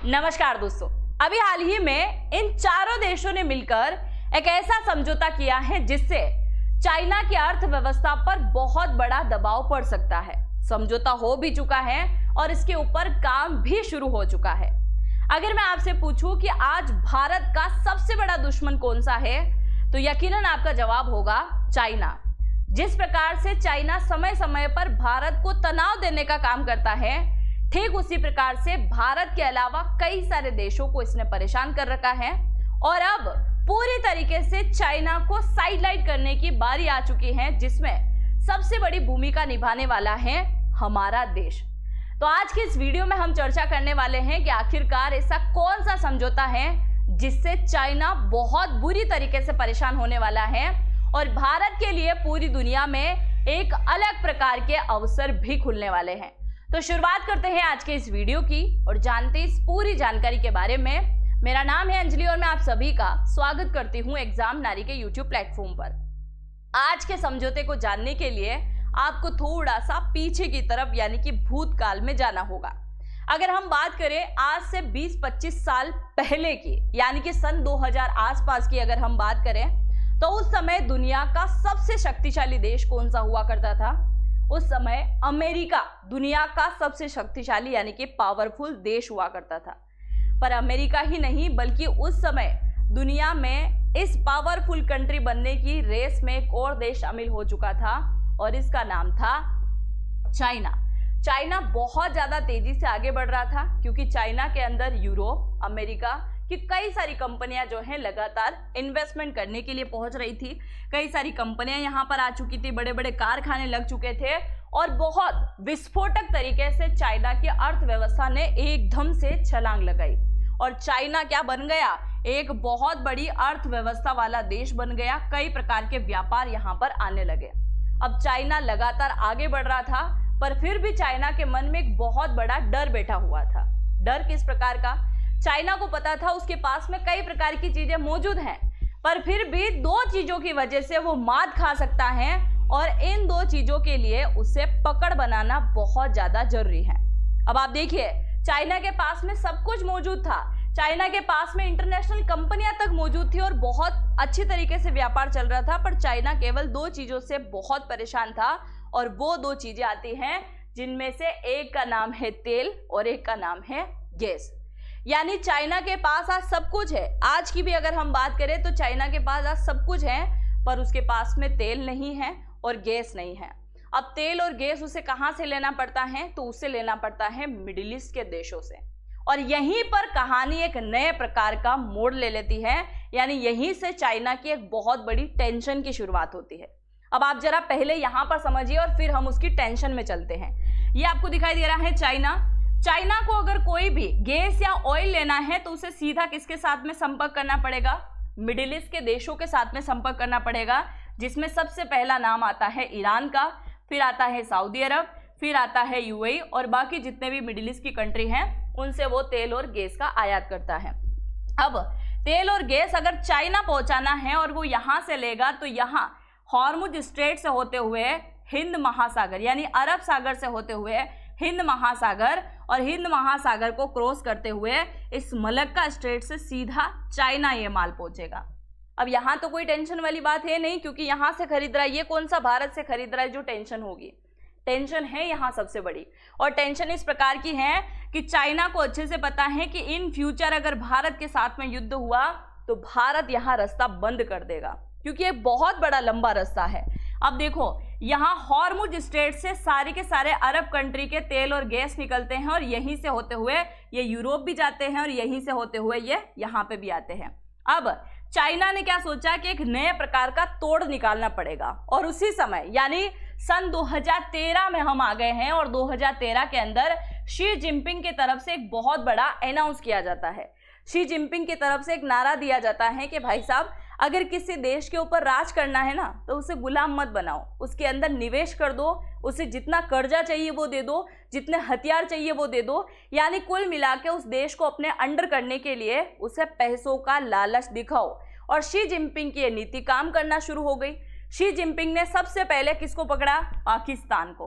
नमस्कार दोस्तों, अभी हाल ही में इन चारों देशों ने मिलकर एक ऐसा समझौता किया है जिससे चाइना की अर्थव्यवस्था पर बहुत बड़ा दबाव पड़ सकता है। समझौता हो भी चुका है और इसके ऊपर काम भी शुरू हो चुका है। अगर मैं आपसे पूछूं कि आज भारत का सबसे बड़ा दुश्मन कौन सा है, तो यकीनन आपका जवाब होगा चाइना। जिस प्रकार से चाइना समय समय पर भारत को तनाव देने का काम करता है, ठीक उसी प्रकार से भारत के अलावा कई सारे देशों को इसने परेशान कर रखा है और अब पूरी तरीके से चाइना को साइडलाइन करने की बारी आ चुकी है, जिसमें सबसे बड़ी भूमिका निभाने वाला है हमारा देश। तो आज की इस वीडियो में हम चर्चा करने वाले हैं कि आखिरकार ऐसा कौन सा समझौता है जिससे चाइना बहुत बुरी तरीके से परेशान होने वाला है और भारत के लिए पूरी दुनिया में एक अलग प्रकार के अवसर भी खुलने वाले हैं। तो शुरुआत करते हैं आज के इस वीडियो की और जानते हैं इस पूरी जानकारी के बारे में। मेरा नाम है अंजलि और मैं आप सभी का स्वागत करती हूं एग्जाम नारी के यूट्यूब प्लेटफॉर्म पर। आज के समझौते को जानने के लिए आपको थोड़ा सा पीछे की तरफ यानी कि भूतकाल में जाना होगा। अगर हम बात करें आज से 20-25 साल पहले की, यानी कि सन 2000 आसपास की अगर हम बात करें, तो उस समय दुनिया का सबसे शक्तिशाली देश कौन सा हुआ करता था? उस समय अमेरिका दुनिया का सबसे शक्तिशाली यानी कि पावरफुल देश हुआ करता था। पर अमेरिका ही नहीं बल्कि उस समय दुनिया में इस पावरफुल कंट्री बनने की रेस में एक और देश शामिल हो चुका था और इसका नाम था चाइना। चाइना बहुत ज्यादा तेजी से आगे बढ़ रहा था क्योंकि चाइना के अंदर यूरोप, अमेरिका कि कई सारी कंपनियां जो हैं लगातार इन्वेस्टमेंट करने के लिए पहुंच रही थी। कई सारी कंपनियां यहां पर आ चुकी थी, बड़े बड़े कारखाने लग चुके थे और बहुत विस्फोटक तरीके से चाइना की अर्थव्यवस्था ने एकदम से छलांग लगाई और चाइना क्या बन गया? एक बहुत बड़ी अर्थव्यवस्था वाला देश बन गया। कई प्रकार के व्यापार यहां पर आने लगे। अब चाइना लगातार आगे बढ़ रहा था, पर फिर भी चाइना के मन में एक बहुत बड़ा डर बैठा हुआ था। डर किस प्रकार का? चाइना को पता था उसके पास में कई प्रकार की चीजें मौजूद हैं, पर फिर भी दो चीजों की वजह से वो मात खा सकता है और इन दो चीजों के लिए उसे पकड़ बनाना बहुत ज्यादा जरूरी है। अब आप देखिए, चाइना के पास में सब कुछ मौजूद था। चाइना के पास में इंटरनेशनल कंपनियां तक मौजूद थी और बहुत अच्छी तरीके से व्यापार चल रहा था, पर चाइना केवल दो चीजों से बहुत परेशान था और वो दो चीजें आती हैं जिनमें से एक का नाम है तेल और एक का नाम है गैस। यानी चाइना के पास आज सब कुछ है। आज की भी अगर हम बात करें तो चाइना के पास आज सब कुछ है, पर उसके पास में तेल नहीं है और गैस नहीं है। अब तेल और गैस उसे कहां से लेना पड़ता है? तो उसे लेना पड़ता है मिडिल ईस्ट के देशों से। और यहीं पर कहानी एक नए प्रकार का मोड़ ले लेती है, यानी यहीं से चाइना की एक बहुत बड़ी टेंशन की शुरुआत होती है। अब आप जरा पहले यहां पर समझिए और फिर हम उसकी टेंशन में चलते हैं। ये आपको दिखाई दे रहा है चाइना। चाइना को अगर कोई भी गैस या ऑयल लेना है तो उसे सीधा किसके साथ में संपर्क करना पड़ेगा? मिडिल ईस्ट के देशों के साथ में संपर्क करना पड़ेगा, जिसमें सबसे पहला नाम आता है ईरान का, फिर आता है सऊदी अरब, फिर आता है यूएई और बाकी जितने भी मिडिल ईस्ट की कंट्री हैं उनसे वो तेल और गैस का आयात करता है। अब तेल और गैस अगर चाइना पहुंचाना है और वो यहां से लेगा तो यहाँ हॉर्मुज स्ट्रेट से होते हुए हिंद महासागर यानी अरब सागर से होते हुए हिंद महासागर और हिंद महासागर को क्रॉस करते हुए इस मलक्का स्ट्रेट से सीधा चाइना ये माल पहुंचेगा। अब यहाँ तो कोई टेंशन वाली बात है नहीं, क्योंकि यहाँ से खरीद रहा है। ये कौन सा भारत से खरीद रहा है जो टेंशन होगी? टेंशन है यहाँ सबसे बड़ी, और टेंशन इस प्रकार की है कि चाइना को अच्छे से पता है कि इन फ्यूचर अगर भारत के साथ में युद्ध हुआ तो भारत यहाँ रास्ता बंद कर देगा, क्योंकि ये बहुत बड़ा लंबा रास्ता है। अब देखो, यहाँ हॉर्मुज स्ट्रेट से सारे के सारे अरब कंट्री के तेल और गैस निकलते हैं और यहीं से होते हुए ये यूरोप भी जाते हैं और यहीं से होते हुए ये यहाँ पे भी आते हैं। अब चाइना ने क्या सोचा कि एक नए प्रकार का तोड़ निकालना पड़ेगा और उसी समय यानी सन 2013 में हम आ गए हैं और 2013 के अंदर शी जिनपिंग की तरफ से एक बहुत बड़ा अनाउंस किया जाता है। शी जिनपिंग की तरफ से एक नारा दिया जाता है कि भाई साहब, अगर किसी देश के ऊपर राज करना है ना तो उसे गुलाम मत बनाओ, उसके अंदर निवेश कर दो, उसे जितना कर्जा चाहिए वो दे दो, जितने हथियार चाहिए वो दे दो। यानी कुल मिला के उस देश को अपने अंडर करने के लिए उसे पैसों का लालच दिखाओ। और शी जिनपिंग की ये नीति काम करना शुरू हो गई। शी जिनपिंग ने सबसे पहले किसको पकड़ा? पाकिस्तान को।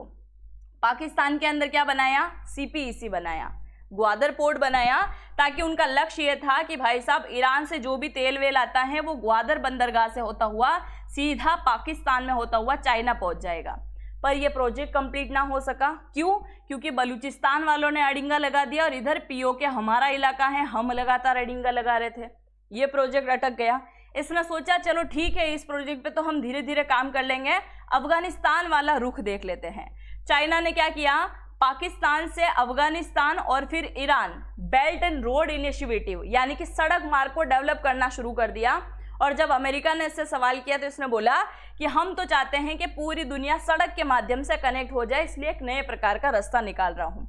पाकिस्तान के अंदर क्या बनाया? CPEC बनाया। ग्वादर पोर्ट बनाया, ताकि उनका लक्ष्य ये था कि भाई साहब ईरान से जो भी तेल वेल आता है वो ग्वादर बंदरगाह से होता हुआ सीधा पाकिस्तान में होता हुआ चाइना पहुंच जाएगा। पर यह प्रोजेक्ट कंप्लीट ना हो सका। क्यों? क्योंकि बलूचिस्तान वालों ने अड़िंगा लगा दिया और इधर पीओके हमारा इलाका है, हम लगातार अड़िंगा लगा रहे थे। ये प्रोजेक्ट अटक गया। इसने सोचा चलो ठीक है, इस प्रोजेक्ट पे तो हम धीरे धीरे काम कर लेंगे, अफगानिस्तान वाला रुख देख लेते हैं। चाइना ने क्या किया, पाकिस्तान से अफगानिस्तान और फिर Iran belt and road initiative यानी कि सड़क मार्ग को डेवलप करना शुरू कर दिया। और जब अमेरिका ने इससे सवाल किया तो इसने बोला कि हम तो चाहते हैं कि पूरी दुनिया सड़क के माध्यम से कनेक्ट हो जाए, इसलिए एक नए प्रकार का रास्ता निकाल रहा हूं।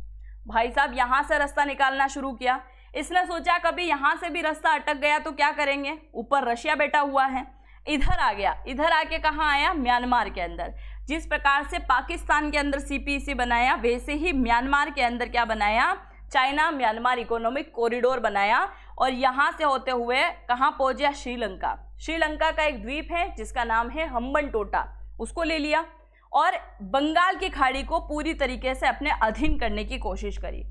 भाई साहब यहां से रास्ता निकालना शुरू किया। इसने सोचा कभी यहां से भी रास्ता अटक गया तो क्या करेंगे, ऊपर रशिया बैठा हुआ है, इधर आ गया। इधर आके कहाँ आया, म्यांमार के अंदर। जिस प्रकार से पाकिस्तान के अंदर सीपीसी बनाया, वैसे ही म्यांमार के अंदर क्या बनाया, चाइना म्यांमार इकोनॉमिक कॉरिडोर बनाया। और यहां से होते हुए कहां पहुंचा, श्रीलंका। श्रीलंका का एक द्वीप है जिसका नाम है हम्बनटोटा, उसको ले लिया और बंगाल की खाड़ी को पूरी तरीके से अपने अधीन करने की कोशिश करी।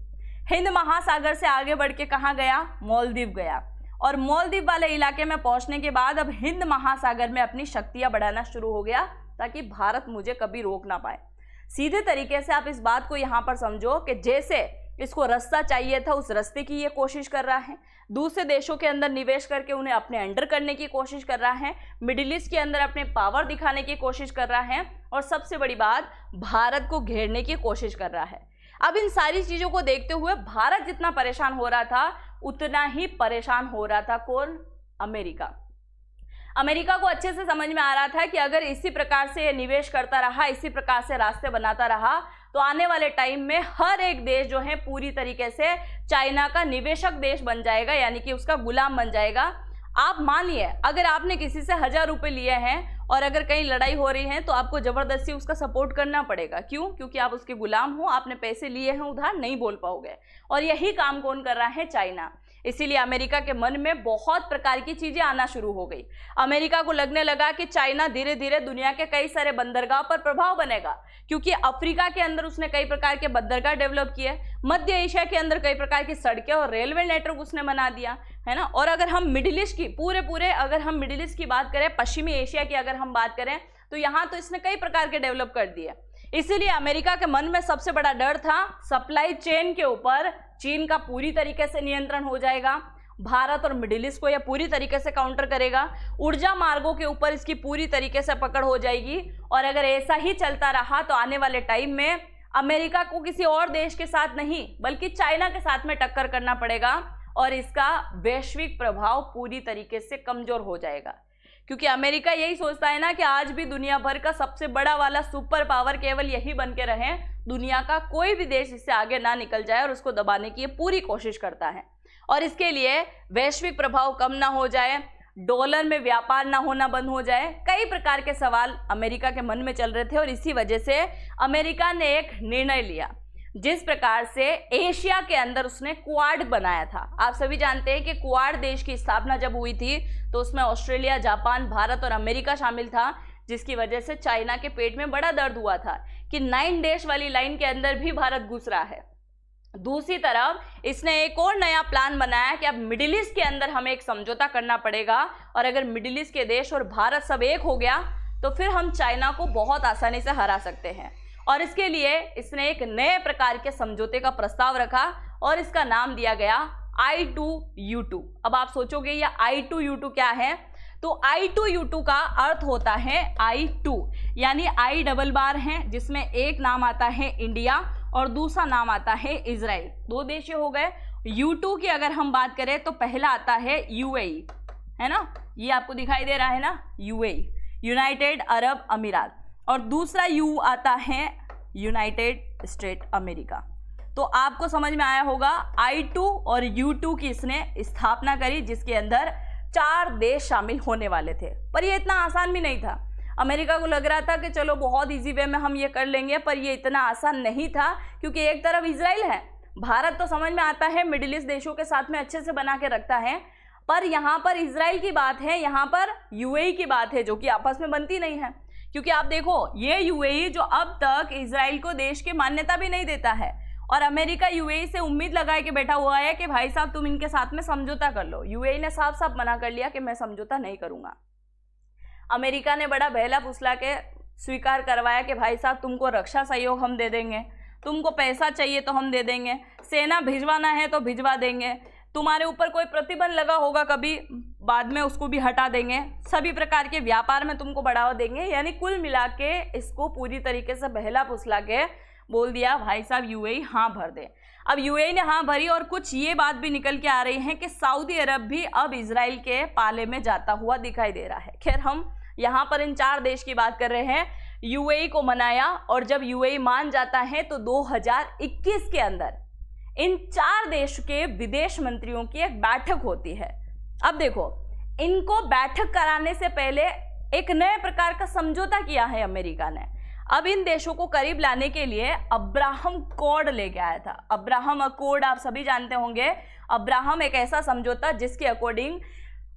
हिंद महासागर से आगे बढ़ के कहाँ गया, मालदीव गया। और मालदीव वाले इलाके में पहुंचने के बाद अब हिंद महासागर में अपनी शक्तियां बढ़ाना शुरू हो गया, ताकि भारत मुझे कभी रोक ना पाए। सीधे तरीके से आप इस बात को यहाँ पर समझो कि जैसे इसको रास्ता चाहिए था, उस रास्ते की ये कोशिश कर रहा है। दूसरे देशों के अंदर निवेश करके उन्हें अपने अंडर करने की कोशिश कर रहा है। मिडिल ईस्ट के अंदर अपने पावर दिखाने की कोशिश कर रहा है। और सबसे बड़ी बात, भारत को घेरने की कोशिश कर रहा है। अब इन सारी चीजों को देखते हुए भारत जितना परेशान हो रहा था, उतना ही परेशान हो रहा था कौन, अमेरिका। अमेरिका को अच्छे से समझ में आ रहा था कि अगर इसी प्रकार से ये निवेश करता रहा, इसी प्रकार से रास्ते बनाता रहा, तो आने वाले टाइम में हर एक देश जो है पूरी तरीके से चाइना का निवेशक देश बन जाएगा, यानी कि उसका गुलाम बन जाएगा। आप मानिए अगर आपने किसी से 1000 रुपये लिए हैं और अगर कहीं लड़ाई हो रही है तो आपको जबरदस्ती उसका सपोर्ट करना पड़ेगा। क्यों? क्योंकि आप उसके गुलाम हो, आपने पैसे लिए हैं उधार, नहीं बोल पाओगे। और यही काम कौन कर रहा है, चाइना। इसीलिए अमेरिका के मन में बहुत प्रकार की चीजें आना शुरू हो गई। अमेरिका को लगने लगा कि चाइना धीरे धीरे दुनिया के कई सारे बंदरगाह पर प्रभाव बनेगा, क्योंकि अफ्रीका के अंदर उसने कई प्रकार के बंदरगाह डेवलप किए, मध्य एशिया के अंदर कई प्रकार की सड़कें और रेलवे नेटवर्क उसने बना दिया, है ना। और अगर हम मिडिल ईस्ट की अगर हम मिडिल ईस्ट की बात करें, पश्चिमी एशिया की अगर हम बात करें, तो यहाँ तो इसने कई प्रकार के डेवलप कर दिए। इसीलिए अमेरिका के मन में सबसे बड़ा डर था, सप्लाई चेन के ऊपर चीन का पूरी तरीके से नियंत्रण हो जाएगा, भारत और मिडिल ईस्ट को यह पूरी तरीके से काउंटर करेगा, ऊर्जा मार्गों के ऊपर इसकी पूरी तरीके से पकड़ हो जाएगी। और अगर ऐसा ही चलता रहा तो आने वाले टाइम में अमेरिका को किसी और देश के साथ नहीं बल्कि चाइना के साथ में टक्कर करना पड़ेगा और इसका वैश्विक प्रभाव पूरी तरीके से कमजोर हो जाएगा। क्योंकि अमेरिका यही सोचता है ना कि आज भी दुनिया भर का सबसे बड़ा वाला सुपर पावर केवल यही बन के रहे, दुनिया का कोई भी देश इससे आगे ना निकल जाए, और उसको दबाने की ये पूरी कोशिश करता है। और इसके लिए वैश्विक प्रभाव कम ना हो जाए, डॉलर में व्यापार ना होना बंद हो जाए, कई प्रकार के सवाल अमेरिका के मन में चल रहे थे। और इसी वजह से अमेरिका ने एक निर्णय लिया, जिस प्रकार से एशिया के अंदर उसने क्वाड बनाया था। आप सभी जानते हैं कि क्वाड देश की स्थापना जब हुई थी तो उसमें ऑस्ट्रेलिया, जापान, भारत और अमेरिका शामिल था, जिसकी वजह से चाइना के पेट में बड़ा दर्द हुआ था कि 9 देश वाली लाइन के अंदर भी भारत घुस रहा है। दूसरी तरफ इसने एक और नया प्लान बनाया कि अब मिडिल ईस्ट के अंदर हमें एक समझौता करना पड़ेगा, और अगर मिडिल ईस्ट के देश और भारत सब एक हो गया तो फिर हम चाइना को बहुत आसानी से हरा सकते हैं। और इसके लिए इसने एक नए प्रकार के समझौते का प्रस्ताव रखा और इसका नाम दिया गया I2U2। अब आप सोचोगे ये I2U2 क्या है, तो I2U2 का अर्थ होता है I2 यानी I डबल बार है, जिसमें एक नाम आता है इंडिया और दूसरा नाम आता है इजराइल, 2 देश हो गए। U2 की अगर हम बात करें तो पहला आता है UAE, है ना, ये आपको दिखाई दे रहा है ना, UAE यूनाइटेड अरब अमीरात, और दूसरा U आता है यूनाइटेड स्टेट अमेरिका। तो आपको समझ में आया होगा I2 और U2 की इसने स्थापना करी, जिसके अंदर 4 देश शामिल होने वाले थे। पर ये इतना आसान भी नहीं था। अमेरिका को लग रहा था कि चलो बहुत इजी वे में हम ये कर लेंगे, पर ये इतना आसान नहीं था, क्योंकि एक तरफ इजराइल है, भारत तो समझ में आता है मिडिल ईस्ट देशों के साथ में अच्छे से बना के रखता है, पर यहाँ पर इजराइल की बात है, यहाँ पर UAE की बात है, जो कि आपस में बनती नहीं है। क्योंकि आप देखो ये UAE जो अब तक इजराइल को देश की मान्यता भी नहीं देता है, और अमेरिका यूएई से उम्मीद लगाए के बैठा हुआ है कि भाई साहब तुम इनके साथ में समझौता कर लो। यूएई ने साफ साफ मना कर लिया कि मैं समझौता नहीं करूंगा। अमेरिका ने बड़ा बहला फुसला के स्वीकार करवाया कि भाई साहब तुमको रक्षा सहयोग हम दे देंगे, तुमको पैसा चाहिए तो हम दे देंगे, सेना भिजवाना है तो भिजवा देंगे, तुम्हारे ऊपर कोई प्रतिबंध लगा होगा कभी बाद में उसको भी हटा देंगे, सभी प्रकार के व्यापार में तुमको बढ़ावा देंगे। यानी कुल मिला के इसको पूरी तरीके से बहला फुसला के बोल दिया भाई साहब यूएई हाँ भर दे। अब यूएई ने हाँ भरी और कुछ ये बात भी निकल के आ रही है कि सऊदी अरब भी अब इजराइल के पाले में जाता हुआ दिखाई दे रहा है। खैर हम यहाँ पर इन 4 देश की बात कर रहे हैं। यूएई को मनाया और जब यूएई मान जाता है तो 2021 के अंदर इन 4 देश के विदेश मंत्रियों की एक बैठक होती है। अब देखो इनको बैठक कराने से पहले एक नए प्रकार का समझौता किया है अमेरिका ने। अब इन देशों को करीब लाने के लिए अब्राहम कोड लेके आया था। अब्राहम अकॉर्ड आप सभी जानते होंगे। अब्राहम एक ऐसा समझौता जिसके अकॉर्डिंग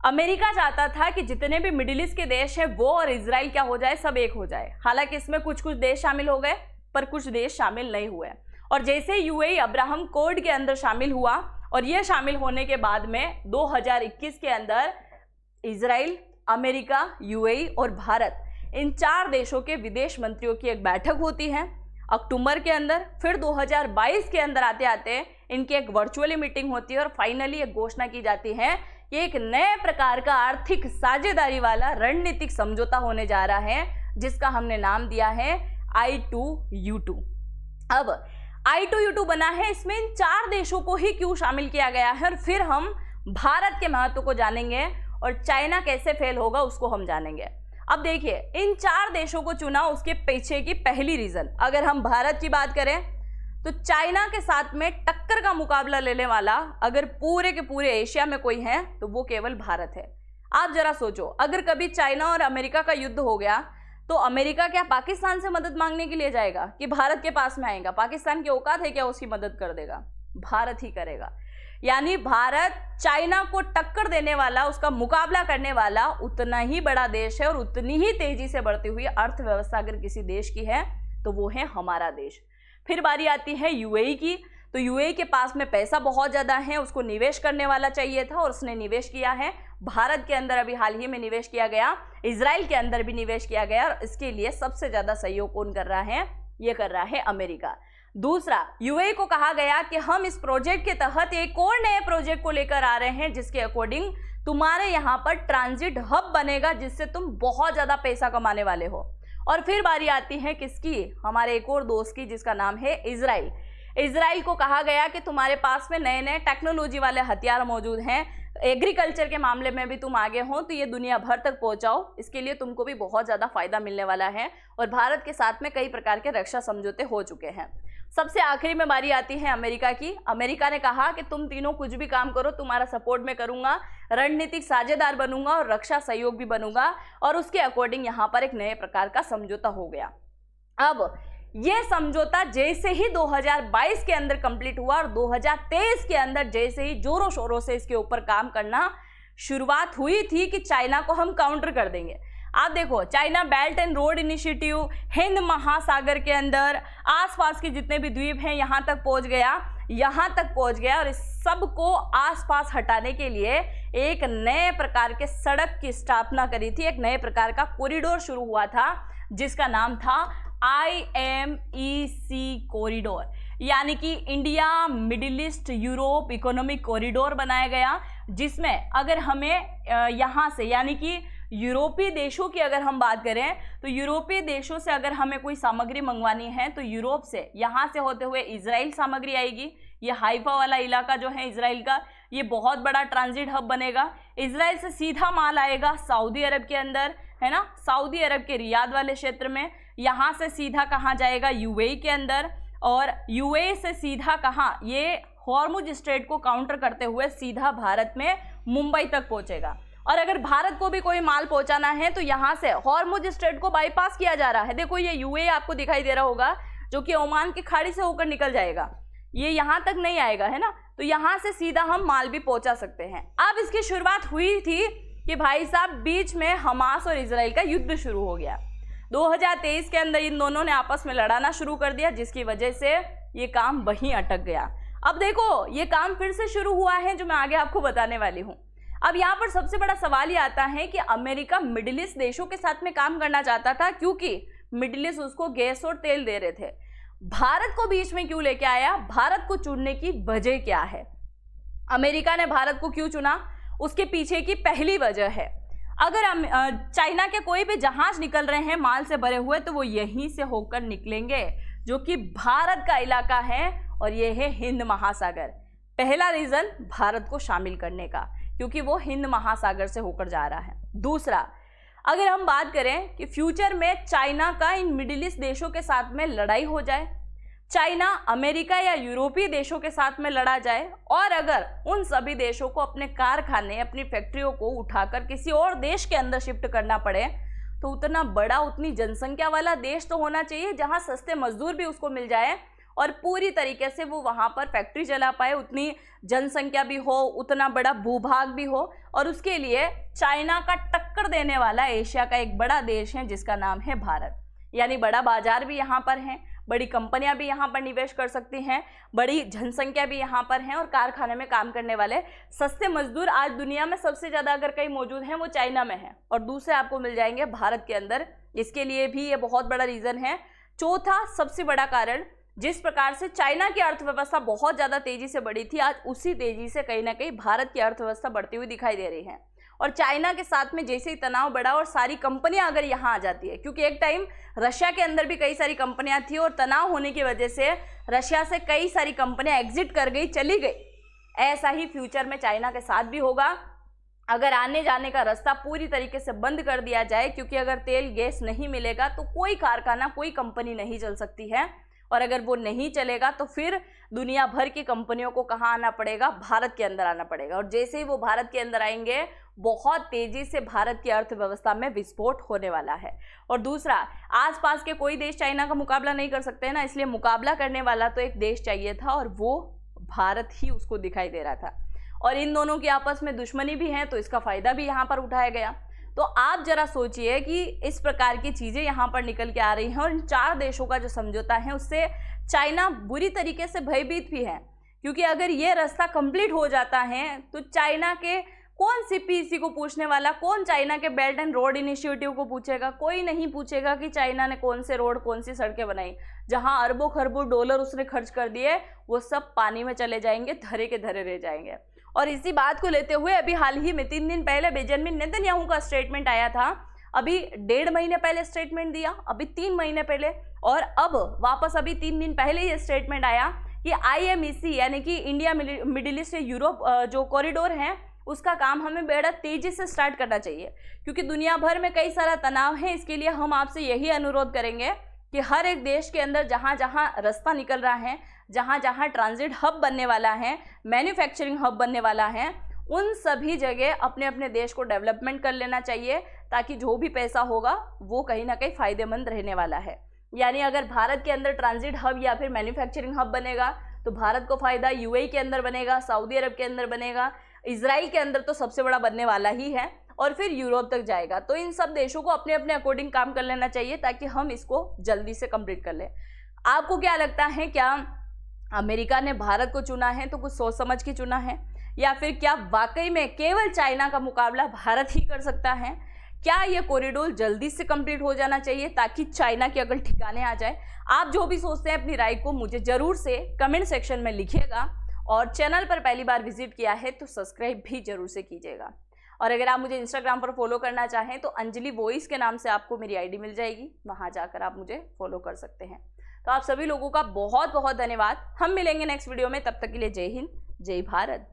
अमेरिका चाहता था कि जितने भी मिडिल ईस्ट के देश हैं वो और इजराइल क्या हो जाए, सब एक हो जाए। हालांकि इसमें कुछ कुछ देश शामिल हो गए पर कुछ देश शामिल नहीं हुए। और जैसे यूएई अब्राहम कोड के अंदर शामिल हुआ और ये शामिल होने के बाद में 2021 के अंदर इजराइल, अमेरिका, यूएई और भारत इन 4 देशों के विदेश मंत्रियों की एक बैठक होती है अक्टूबर के अंदर। फिर 2022 के अंदर आते आते इनकी एक वर्चुअली मीटिंग होती है और फाइनली एक घोषणा की जाती है कि एक नए प्रकार का आर्थिक साझेदारी वाला रणनीतिक समझौता होने जा रहा है जिसका हमने नाम दिया है I2U2। अब I2U2 बना है, इसमें इन 4 देशों को ही क्यों शामिल किया गया है और फिर हम भारत के महत्व को जानेंगे और चाइना कैसे फेल होगा उसको हम जानेंगे। अब देखिए इन 4 देशों को चुना उसके पीछे की पहली रीजन, अगर हम भारत की बात करें तो चाइना के साथ में टक्कर का मुकाबला लेने वाला अगर पूरे के पूरे एशिया में कोई है तो वो केवल भारत है। आप जरा सोचो अगर कभी चाइना और अमेरिका का युद्ध हो गया तो अमेरिका क्या पाकिस्तान से मदद मांगने के लिए जाएगा कि भारत के पास में आएगा? पाकिस्तान की औकात है क्या उसकी मदद कर देगा? भारत ही करेगा। यानी भारत चाइना को टक्कर देने वाला, उसका मुकाबला करने वाला उतना ही बड़ा देश है और उतनी ही तेजी से बढ़ती हुई अर्थव्यवस्था अगर किसी देश की है तो वो है हमारा देश। फिर बारी आती है यूएई की, तो यूएई के पास में पैसा बहुत ज़्यादा है, उसको निवेश करने वाला चाहिए था और उसने निवेश किया है। भारत के अंदर अभी हाल ही में निवेश किया गया, इजराइल के अंदर भी निवेश किया गया और इसके लिए सबसे ज़्यादा सहयोग कौन कर रहा है? ये कर रहा है अमेरिका। दूसरा, यूएई को कहा गया कि हम इस प्रोजेक्ट के तहत एक और नए प्रोजेक्ट को लेकर आ रहे हैं जिसके अकॉर्डिंग तुम्हारे यहाँ पर ट्रांजिट हब बनेगा जिससे तुम बहुत ज़्यादा पैसा कमाने वाले हो। और फिर बारी आती है किसकी? हमारे एक और दोस्त की जिसका नाम है इजराइल। इजराइल को कहा गया कि तुम्हारे पास में नए नए टेक्नोलॉजी वाले हथियार मौजूद हैं, एग्रीकल्चर के मामले में भी तुम आगे हो तो ये दुनिया भर तक पहुंचाओ, इसके लिए तुमको भी बहुत ज़्यादा फायदा मिलने वाला है। और भारत के साथ में कई प्रकार के रक्षा समझौते हो चुके हैं। सबसे आखिरी में बारी आती है अमेरिका की। अमेरिका ने कहा कि तुम तीनों कुछ भी काम करो, तुम्हारा सपोर्ट मैं करूंगा, रणनीतिक साझेदार बनूंगा और रक्षा सहयोग भी बनूंगा। और उसके अकॉर्डिंग यहाँ पर एक नए प्रकार का समझौता हो गया। अब ये समझौता जैसे ही 2022 के अंदर कंप्लीट हुआ और 2023 के अंदर जैसे ही जोरों शोरों से इसके ऊपर काम करना शुरुआत हुई थी कि चाइना को हम काउंटर कर देंगे। आप देखो China belt and road initiative Hind महासागर के अंदर आसपास के जितने भी द्वीप हैं यहाँ तक पहुँच गया और इस सब को आसपास हटाने के लिए एक नए प्रकार के सड़क की स्थापना करी थी, एक नए प्रकार का कॉरिडोर शुरू हुआ था जिसका नाम था IMEC कॉरिडोर, यानी कि India middle east Europe economic corridor बनाया गया, जिसमें अगर हमें यहाँ से यानी कि यूरोपीय देशों की अगर हम बात करें तो यूरोपीय देशों से अगर हमें कोई सामग्री मंगवानी है तो यूरोप से यहाँ से होते हुए इजराइल सामग्री आएगी। ये हाइफा वाला इलाका जो है इजराइल का, ये बहुत बड़ा ट्रांजिट हब बनेगा। इजराइल से सीधा माल आएगा सऊदी अरब के अंदर, है ना, सऊदी अरब के रियाद वाले क्षेत्र में। यहाँ से सीधा कहाँ जाएगा? यूएई के अंदर। और यूएई से सीधा कहाँ? ये हॉर्मुज स्ट्रेट को काउंटर करते हुए सीधा भारत में मुंबई तक पहुँचेगा। और अगर भारत को भी कोई माल पहुंचाना है तो यहाँ से हॉर्मुज स्ट्रेट को बाईपास किया जा रहा है। देखो ये यूएई आपको दिखाई दे रहा होगा जो कि ओमान की खाड़ी से होकर निकल जाएगा, ये यहाँ तक नहीं आएगा, है ना। तो यहाँ से सीधा हम माल भी पहुंचा सकते हैं। अब इसकी शुरुआत हुई थी कि भाई साहब बीच में हमास और इजराइल का युद्ध शुरू हो गया। 2023 के अंदर इन दोनों ने आपस में लड़ाना शुरू कर दिया जिसकी वजह से ये काम वहीं अटक गया। अब देखो ये काम फिर से शुरू हुआ है, जो मैं आगे आपको बताने वाली हूँ। अब यहाँ पर सबसे बड़ा सवाल ये आता है कि अमेरिका मिडिल ईस्ट देशों के साथ में काम करना चाहता था, क्योंकि मिडिल ईस्ट उसको गैस और तेल दे रहे थे। भारत को बीच में क्यों लेके आया? भारत को चुनने की वजह क्या है? अमेरिका ने भारत को क्यों चुना? उसके पीछे की पहली वजह है, अगर चाइना के कोई भी जहाज निकल रहे हैं माल से भरे हुए, तो वो यहीं से होकर निकलेंगे, जो कि भारत का इलाका है, और ये है हिंद महासागर। पहला रीजन भारत को शामिल करने का, क्योंकि वो हिंद महासागर से होकर जा रहा है। दूसरा, अगर हम बात करें कि फ्यूचर में चाइना का इन मिडिल ईस्ट देशों के साथ में लड़ाई हो जाए, चाइना अमेरिका या यूरोपीय देशों के साथ में लड़ा जाए, और अगर उन सभी देशों को अपने कारखाने, अपनी फैक्ट्रियों को उठाकर किसी और देश के अंदर शिफ्ट करना पड़े, तो उतना बड़ा, उतनी जनसंख्या वाला देश तो होना चाहिए जहां सस्ते मजदूर भी उसको मिल जाए और पूरी तरीके से वो वहां पर फैक्ट्री चला पाए, उतनी जनसंख्या भी हो, उतना बड़ा भूभाग भी हो। और उसके लिए चाइना का टक्कर देने वाला एशिया का एक बड़ा देश है जिसका नाम है भारत। यानी बड़ा बाजार भी यहाँ पर है, बड़ी कंपनियां भी यहाँ पर निवेश कर सकती हैं, बड़ी जनसंख्या भी यहाँ पर है, और कारखाने में काम करने वाले सस्ते मजदूर आज दुनिया में सबसे ज़्यादा अगर कहीं मौजूद हैं वो चाइना में है, और दूसरे आपको मिल जाएंगे भारत के अंदर। इसके लिए भी ये बहुत बड़ा रीज़न है। चौथा सबसे बड़ा कारण, जिस प्रकार से चाइना की अर्थव्यवस्था बहुत ज़्यादा तेज़ी से बढ़ी थी, आज उसी तेज़ी से कहीं ना कहीं भारत की अर्थव्यवस्था बढ़ती हुई दिखाई दे रही है। और चाइना के साथ में जैसे ही तनाव बढ़ा और सारी कंपनियां अगर यहाँ आ जाती है, क्योंकि एक टाइम रशिया के अंदर भी कई सारी कंपनियां थी और तनाव होने की वजह से रशिया से कई सारी कंपनियां एग्जिट कर गई, चली गई। ऐसा ही फ्यूचर में चाइना के साथ भी होगा। अगर आने जाने का रास्ता पूरी तरीके से बंद कर दिया जाए, क्योंकि अगर तेल गैस नहीं मिलेगा तो कोई कारखाना, कोई कंपनी नहीं चल सकती है, और अगर वो नहीं चलेगा तो फिर दुनिया भर की कंपनियों को कहाँ आना पड़ेगा? भारत के अंदर आना पड़ेगा। और जैसे ही वो भारत के अंदर आएंगे, बहुत तेजी से भारत की अर्थव्यवस्था में विस्फोट होने वाला है। और दूसरा, आसपास के कोई देश चाइना का मुकाबला नहीं कर सकते हैं ना, इसलिए मुकाबला करने वाला तो एक देश चाहिए था, और वो भारत ही उसको दिखाई दे रहा था। और इन दोनों की आपस में दुश्मनी भी है, तो इसका फायदा भी यहाँ पर उठाया गया। तो आप जरा सोचिए कि इस प्रकार की चीज़ें यहाँ पर निकल के आ रही हैं, और इन चार देशों का जो समझौता है उससे चाइना बुरी तरीके से भयभीत भी है, क्योंकि अगर ये रास्ता कंप्लीट हो जाता है तो चाइना के कौन सीपीसी को पूछने वाला, कौन चाइना के बेल्ट एंड रोड इनिशिएटिव को पूछेगा? कोई नहीं पूछेगा कि चाइना ने कौन से रोड, कौन सी सड़कें बनाई। जहां अरबों खरबों डॉलर उसने खर्च कर दिए, वो सब पानी में चले जाएंगे, धरे के धरे रह जाएंगे। और इसी बात को लेते हुए अभी हाल ही में 3 दिन पहले बेंजामिन नेतन्याहू का स्टेटमेंट आया था। अभी 1.5 महीने पहले स्टेटमेंट दिया, अभी 3 महीने पहले, और अब वापस अभी 3 दिन पहले ये स्टेटमेंट आया कि IMEC यानी कि इंडिया मिडिल ईस्ट यूरोप जो कॉरिडोर है उसका काम हमें बड़ा तेजी से स्टार्ट करना चाहिए, क्योंकि दुनिया भर में कई सारा तनाव है। इसके लिए हम आपसे यही अनुरोध करेंगे कि हर एक देश के अंदर जहाँ जहाँ रास्ता निकल रहा है, जहाँ जहाँ ट्रांजिट हब बनने वाला है, मैन्युफैक्चरिंग हब बनने वाला है, उन सभी जगह अपने अपने देश को डेवलपमेंट कर लेना चाहिए, ताकि जो भी पैसा होगा वो कहीं ना कहीं फ़ायदेमंद रहने वाला है। यानी अगर भारत के अंदर ट्रांजिट हब या फिर मैन्युफैक्चरिंग हब बनेगा तो भारत को फ़ायदा, UAE के अंदर बनेगा, सऊदी अरब के अंदर बनेगा, इजराइल के अंदर तो सबसे बड़ा बनने वाला ही है, और फिर यूरोप तक जाएगा। तो इन सब देशों को अपने अपने अकॉर्डिंग काम कर लेना चाहिए, ताकि हम इसको जल्दी से कंप्लीट कर लें। आपको क्या लगता है, क्या अमेरिका ने भारत को चुना है तो कुछ सोच समझ के चुना है, या फिर क्या वाकई में केवल चाइना का मुकाबला भारत ही कर सकता है? क्या ये कॉरिडोर जल्दी से कंप्लीट हो जाना चाहिए ताकि चाइना की अकल ठिकाने आ जाए? आप जो भी सोचते हैं अपनी राय को मुझे जरूर से कमेंट सेक्शन में लिखिएगा, और चैनल पर पहली बार विजिट किया है तो सब्सक्राइब भी जरूर से कीजिएगा। और अगर आप मुझे इंस्टाग्राम पर फॉलो करना चाहें तो अंजलि वॉइस के नाम से आपको मेरी ID मिल जाएगी, वहां जाकर आप मुझे फॉलो कर सकते हैं। तो आप सभी लोगों का बहुत बहुत धन्यवाद। हम मिलेंगे नेक्स्ट वीडियो में, तब तक के लिए जय हिंद, जय भारत।